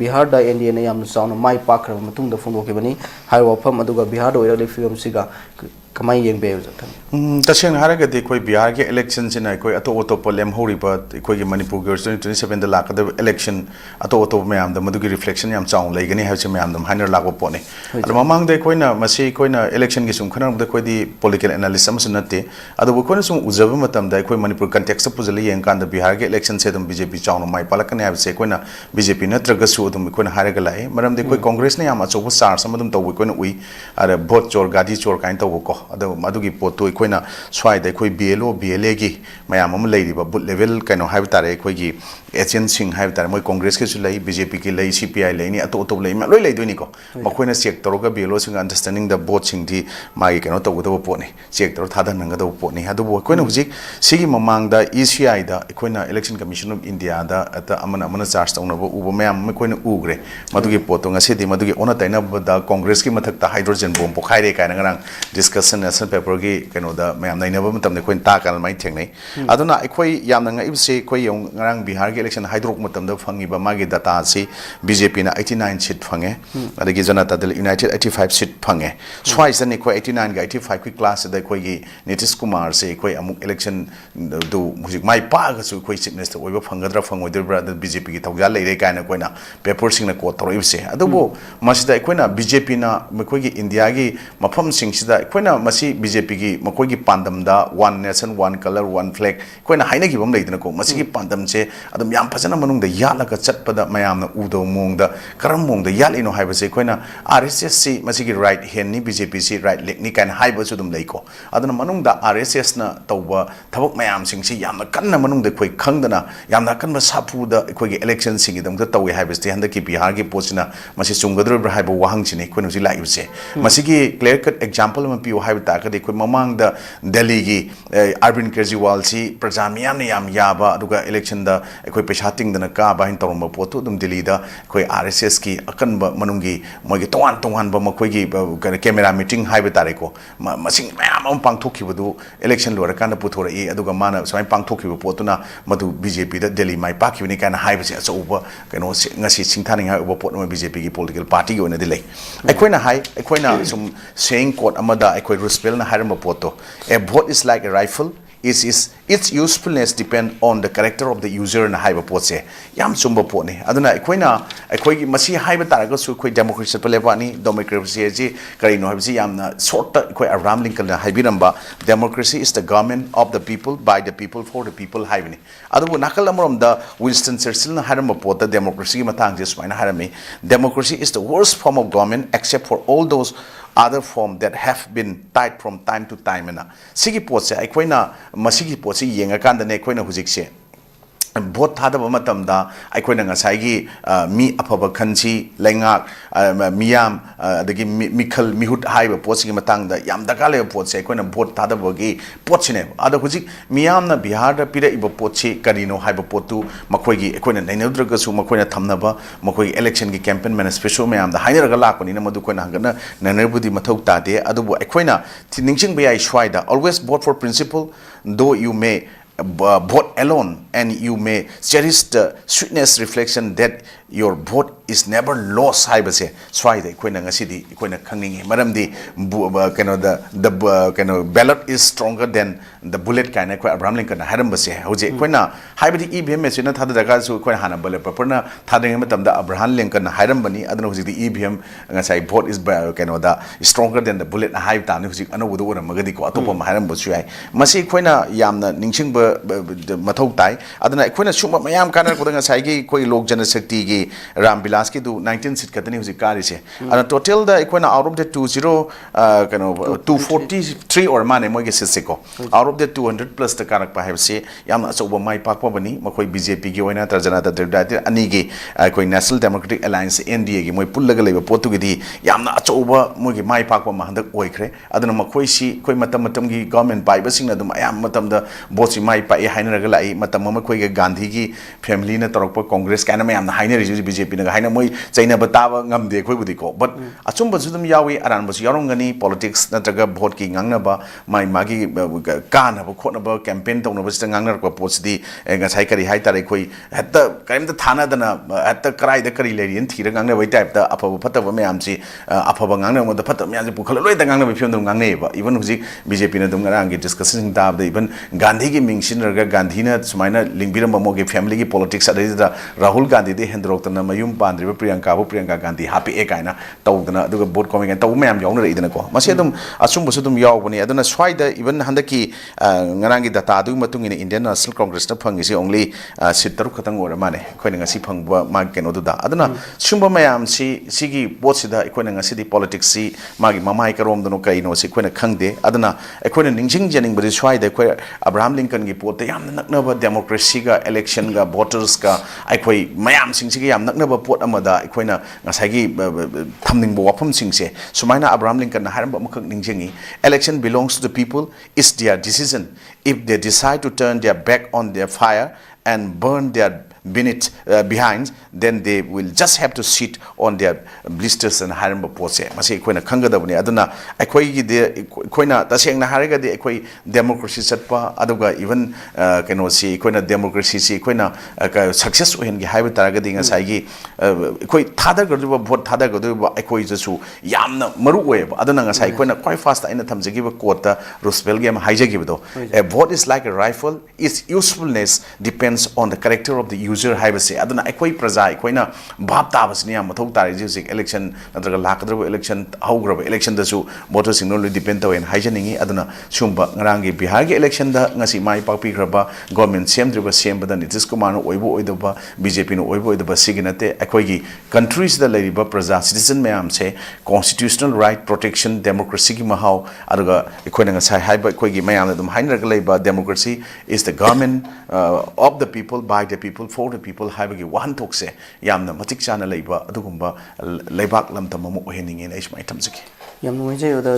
Bihar da India na yam sauna mai pakra matung da fondo ke bani hai wafam aduga Bihar do irali film siga kamai yeng be jatan taseng haraga de koi Bihar ke election sina koi ato polem hori ba koi ke Manipur ge 2027 da lakada election ato mayam da madugi reflection yam chaung lai gani hause mayam dam hainer lakwa pone ado mamang de koi na masi koi na election ge sum khana da koi di political analyst am sunate ado koi na sum uzaba matam da koi Manipur context puzali yeng kan da Bihar ke election se dum BJP chaung mai palakane hause koi na BJP natraga su dum koi na haraga lai maram de koi congress ne yam acho sar samadum to koi na ui are vote chor gadi chor kain to ko ado madugi poto koi na swai da koi BLO BLA gi mayam am lai riba but level kaino haibtare koi gi agent sing haibtare moi congress ke su lai BJP ke lai CPI lai ni ato lai ma loi lai doi ni ko makoi na check toroga BLO sing understanding the both sing di mai kaino to do po ni check tor thada nang do po ni adu koi na hujik sigi mamang da ECI da koi na election commission of India da ata amana charge tong na bo ubo mayam koi na ugre madugi poto ngase di madugi ona taina da congress ki mathak ta hydrogen bomb po khaire kai nang discussion national paper gi keno da mayam naina ba matam ne koi ta kan mai theng nei aduna koi yam nang ibse koi yong ngarang Bihar ge election hydrok matam da phangi ba magi data si BJP na 89 seat phange adagi Janata Dal United 85 seat phange swai san koi 89 ga 85 ki class da koi gi Nitish Kumar se koi amuk election do hujik mai pa ga su koi sickness to oiba phangadra phangoi bra da BJP gi thawja leire kai na koi na paper sing na ko toro ibse adubo masida koi na BJP na koi gi India gi mafam sing sida koi na masi BJP gi makoi gi pandam da one nation one color one flag koi na haina gi bam leidna ko masi gi pandam che adum yam phajana manung da yala ka chatpada mayam na udo mong da karam mong da yal ino haiba se koi na RSS si masi gi right hand ni BJP si right leg ni kan haiba su dum leiko aduna manung da RSS na tawba thabak mayam sing si yam na kan na manung da koi khangdana yam na kan ba sapu da koi gi election sing gi dum da tawi haiba ste handa ki Bihar gi posina masi chunggadro bra haiba wahang chini koi no si lai se masi gi clear cut example ma pi haiba ta ka de koi mamang da Delhi gi Arvind Kejriwal si prajamiyam ne yam yaba aduga election da koi pesha ting dana ka ba hin torma poto dum Delhi da koi RSS ki akan ba manungi moi gi tongan ba ma koi gi camera meeting haiba tare ko masing mayam am pangthokhi budu election lora kan puthora e aduga mana sai pangthokhi bu potuna madu BJP da Delhi mai pakhi ni kan haiba se aso uba kano ngasi singthani ha uba pot ma BJP gi political party gi ona delay akoina hai akoina sum saying quote amada akoi ruspel na harma poto a vote is like a rifle its usefulness depend on the character of the user na haiba potse yam chumba potne aduna akoina akoi gi masi haiba taraga su koi democracy pelebani democracy ji kari no habisi yamna short koi Abraham Lincoln na haibiramba democracy is the government of the people by the people for the people haibini adu nakal amorom da Winston Churchill na harma pot democracy matang je smaina harami democracy is the worst form of government except for all those other form that have been tied from time to time na sigi potse akoina masigi potse yenga kanda ne akoina hujikse vote thada ba matam da akoina ngasai gi mi afaba khanchi lengak miyam adagi mikhal mihut haiba potsi gi matang da yam dakale potse akoina vote thada ba gi potsine ada hujik miyam na Bihar da pira iba potsi karino haiba potu makoi gi akoina nainadraga su makoina thamnaba makoi election gi campaign manifesto mayam da hainaraga lakoni na madu koina hangana nanarbudi mathau tade adubu akoina ningsing ba yai shwaida always vote for principle though you may vote alone and you may cherish the sweetness reflection that your vote is never lost haibase swai de koina ngasidi koina khangningi maramdi kano the kano ballot is stronger than the bullet kaina ko Abraham Lincoln haram base hoje koina haibadi EVM machine thada daga su koina hana ballot paper na thadeng matam da Abraham Lincoln haram bani aduna hoje the EVM ngasai vote is kano the stronger than the bullet haib ta ni hoje anu wudu ora magadi ko atopa haram basu ai masi koina yamna ningsing ba mathau tai aduna koina suma mayam kana ko ngasai gi koi lok jana shakti gi Ram Bilas ki do 19 seat katani husi kari se ana total da ikoina out of the 243 or mane moi ge se ko out of the 200 plus the karak pa have se yam asoba mai pakpa bani makoi BJP gi oina tarjana ta debda ani gi koi National Democratic Alliance NDA gi moi pullaga leba potu gi di yamna asoba moi gi mai pakpa ma handak oikre aduna makoi si koi matam gi government bai ba singna dum ayam matam da bosi mai pa e haina raga lai matam ma koi ge Gandhi gi family na torok pa Congress kana ma yamna haina ri BJP na haina moi chaina bataba ngamde khoi budi ko but achum ba sudum yawi aran ba yarongani politics na traga vote ki ngangna ba mai magi kana ba khona ba campaign tong na ba stang ngangna ko post di ngasai kari hai tare khoi hatta kaimda thana dana hatta karai da kari leri thira ngang na bai type ta apha phata ba mayam si apha ba ngang na mo da phata myam ji pukhal loi da ngang na bi phim dum ngang ne ba even huji BJP na dum ngarang gi discussion ta da even Gandhi gi mingsin raga Gandhi na sumaina lingbiram ba mo ge family gi politics ade da Rahul Gandhi de hendrok ta na mayum pandri ba Priyanka Gandhi happy e kaina tawdana aduga board coming and taw mayam yauna re idana ko mase dum asum bu dum yaw bani aduna swai da even handaki ngarang gi data adu matung in Indian National Congress na phangi si only sit taru khatang ora mane khoi nga si phangba ma keno du da aduna sumba mayam si sigi bot sida khoi nga si di politics si magi mamai karom dono kai no si khoi na khangde aduna khoi na ningjing janing bari swai da khoi Abraham Lincoln gi pot yam nakna ba democracy ga election ga voters ga khoi mayam sing si yam nakna ba pot amada khoi na ngasai gi thamning bo wapam sing se sumaina Abraham Lincoln na haram ba makhak ningjingi election belongs to the people, it's their decision. If they decide to turn their back on their fire and burn their behind, then they will just have to sit on their blisters and haram pose. Masi koina khanga da bani aduna akoi de koina taseng na hariga de akoi democracy satpa aduga even keno si koina democracy si koina success ohen gi haiba taraga dinga sai gi koi thada gardu vote thada gardu akoi jesu yamna maru oe aduna nga sai koina quite fast aina thamjagi ba kota Roosevelt game hijack do a vote is like a rifle, its usefulness depends on the character of the user haibase aduna ekoi praja ekoina bhab tabasni am mathau tari jik election natraga lakadra election haugraba election da su voter signal depend to en haijaningi aduna sumba ngarangi Bihar gi election da ngasi mai pakpi graba government semdriba sembada Nitish Kumar no oibo oidoba BJP no oibo oidoba siginate ekoi gi countries da leriba praja citizen mayam se constitutional right protection democracy gi mahau aduga ekoina ngasai haiba ekoi gi mayam dum hainraga leiba democracy is the government of the people by the people for the people haibagi wan thokse yamna matik chana leiba adugumba leibak lam tamamu oheninge na ismai thamjaki yam nuijay oda